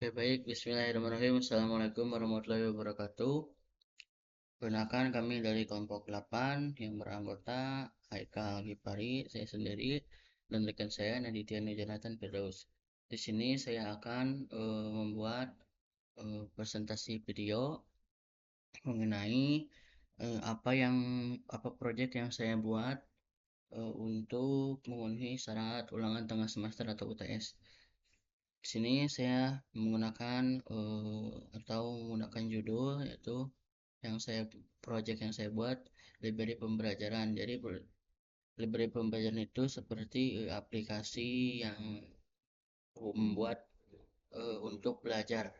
Oke, baik. Bismillahirrahmanirrahim. Assalamualaikum warahmatullahi wabarakatuh. Perkenalkan kami dari kelompok 8 yang beranggota Haikal Gipari, saya sendiri, dan rekan saya Naditya Jonathan Firdaus. Di sini saya akan membuat presentasi video mengenai apa proyek yang saya buat untuk memenuhi syarat ulangan tengah semester atau UTS. Di sini saya menggunakan judul yaitu project yang saya buat library pembelajaran. Jadi library pembelajaran itu seperti aplikasi yang membuat untuk belajar.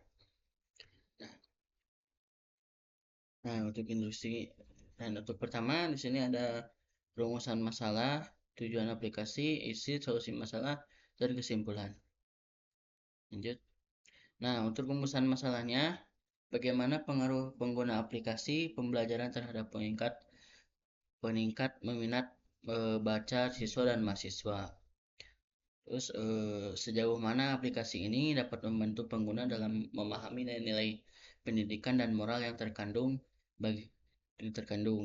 Nah, untuk industri dan untuk pertama di sini ada rumusan masalah, tujuan aplikasi, isi, solusi masalah, dan kesimpulan. Lanjut. Nah, untuk rumusan masalahnya, bagaimana pengaruh pengguna aplikasi pembelajaran terhadap peningkat meminat baca siswa dan mahasiswa. Terus sejauh mana aplikasi ini dapat membantu pengguna dalam memahami nilai-nilai pendidikan dan moral yang terkandung.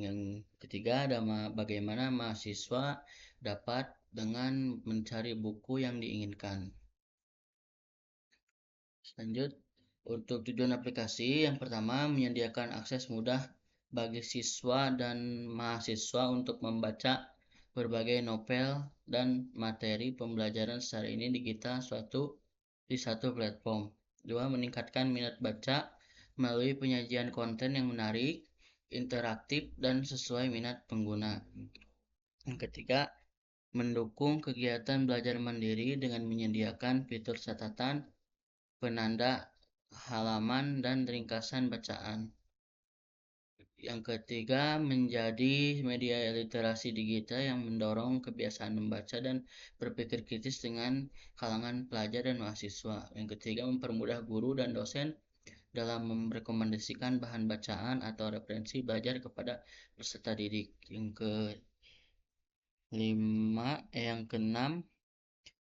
Yang ketiga ada bagaimana mahasiswa dapat dengan mencari buku yang diinginkan. Lanjut, untuk tujuan aplikasi yang pertama menyediakan akses mudah bagi siswa dan mahasiswa untuk membaca berbagai novel dan materi pembelajaran secara digital di satu platform. Dua, meningkatkan minat baca melalui penyajian konten yang menarik, interaktif, dan sesuai minat pengguna. Yang ketiga, mendukung kegiatan belajar mandiri dengan menyediakan fitur catatan, penanda halaman, dan ringkasan bacaan. Yang ketiga, menjadi media literasi digital yang mendorong kebiasaan membaca dan berpikir kritis dengan kalangan pelajar dan mahasiswa. Yang ketiga, mempermudah guru dan dosen dalam merekomendasikan bahan bacaan atau referensi belajar kepada peserta didik. Yang keenam,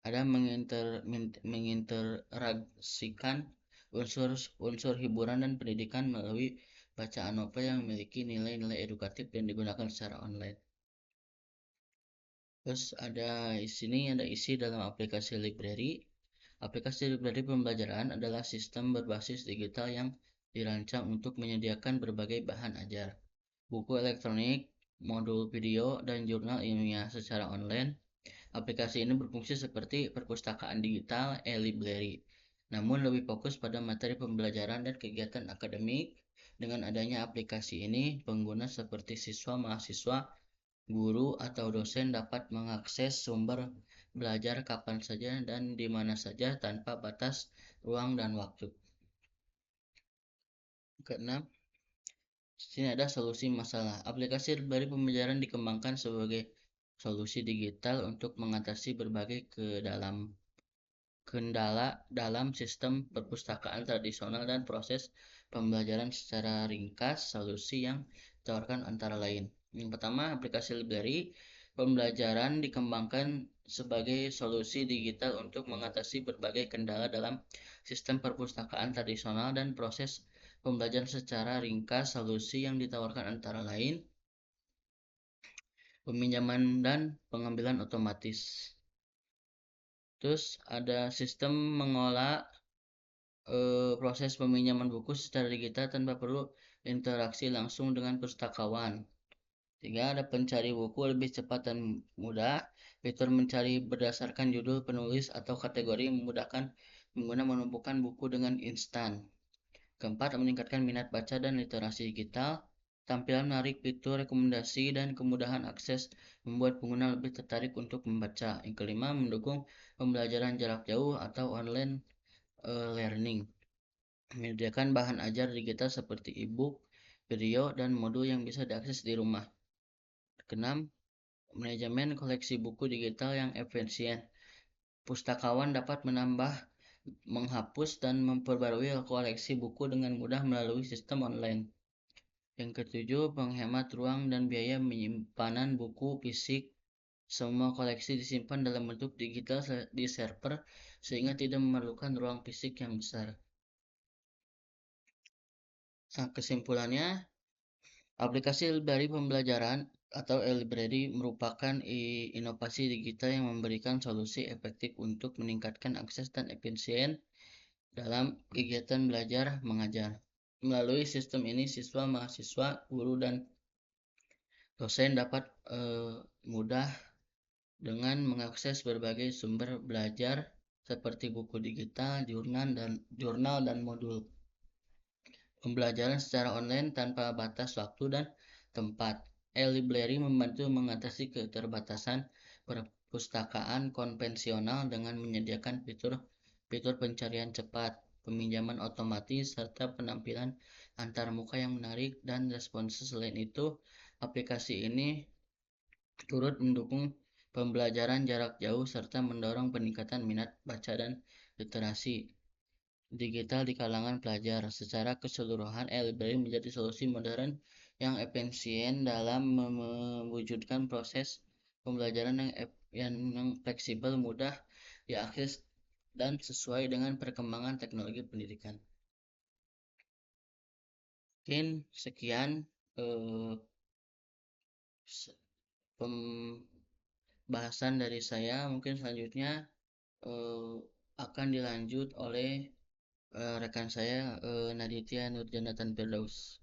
ada mengintegrasikan unsur hiburan dan pendidikan melalui bacaan novel yang memiliki nilai-nilai edukatif dan digunakan secara online. Terus ada isi dalam aplikasi library. Aplikasi library pembelajaran adalah sistem berbasis digital yang dirancang untuk menyediakan berbagai bahan ajar, buku elektronik, modul video, dan jurnal ilmiah secara online. Aplikasi ini berfungsi seperti perpustakaan digital e-library, namun lebih fokus pada materi pembelajaran dan kegiatan akademik. Dengan adanya aplikasi ini, pengguna seperti siswa, mahasiswa, guru, atau dosen dapat mengakses sumber belajar kapan saja dan di mana saja tanpa batas ruang dan waktu. Keenam, di sini ada solusi masalah. Aplikasi library pembelajaran dikembangkan sebagai solusi digital untuk mengatasi berbagai kendala dalam sistem perpustakaan tradisional dan proses pembelajaran secara ringkas. Solusi yang ditawarkan antara lain. Yang pertama, aplikasi library pembelajaran dikembangkan sebagai solusi digital untuk mengatasi berbagai kendala dalam sistem perpustakaan tradisional dan proses pembelajaran secara ringkas. Solusi yang ditawarkan antara lain peminjaman dan pengambilan otomatis. Terus ada sistem mengolah proses peminjaman buku secara digital tanpa perlu interaksi langsung dengan pustakawan. Tiga, ada pencari buku lebih cepat dan mudah. Fitur mencari berdasarkan judul penulis atau kategori memudahkan pengguna menemukan buku dengan instan. Keempat, meningkatkan minat baca dan literasi digital. Tampilan menarik, fitur rekomendasi, dan kemudahan akses membuat pengguna lebih tertarik untuk membaca. Yang kelima, mendukung pembelajaran jarak jauh atau online learning. Menyediakan bahan ajar digital seperti e-book, video, dan modul yang bisa diakses di rumah. Keenam, manajemen koleksi buku digital yang efisien. Pustakawan dapat menambah, menghapus, dan memperbarui koleksi buku dengan mudah melalui sistem online. Yang ketujuh, menghemat ruang dan biaya penyimpanan buku fisik. Semua koleksi disimpan dalam bentuk digital di server sehingga tidak memerlukan ruang fisik yang besar. Nah, kesimpulannya, aplikasi library pembelajaran atau e-library merupakan inovasi digital yang memberikan solusi efektif untuk meningkatkan akses dan efisien dalam kegiatan belajar mengajar. Melalui sistem ini, siswa, mahasiswa, guru, dan dosen dapat mudah dengan mengakses berbagai sumber belajar seperti buku digital, jurnal dan modul pembelajaran secara online tanpa batas waktu dan tempat. E-library membantu mengatasi keterbatasan perpustakaan konvensional dengan menyediakan fitur pencarian cepat, peminjaman otomatis, serta penampilan antarmuka yang menarik dan responsif. Selain itu, aplikasi ini turut mendukung pembelajaran jarak jauh serta mendorong peningkatan minat baca dan literasi digital di kalangan pelajar. Secara keseluruhan, e-library menjadi solusi modern yang efisien dalam mewujudkan proses pembelajaran yang fleksibel, mudah diakses, dan sesuai dengan perkembangan teknologi pendidikan. Mungkin sekian eh, pembahasan dari saya. Mungkin selanjutnya eh, akan dilanjut oleh rekan saya Naditya Nurjanatan Firdaus.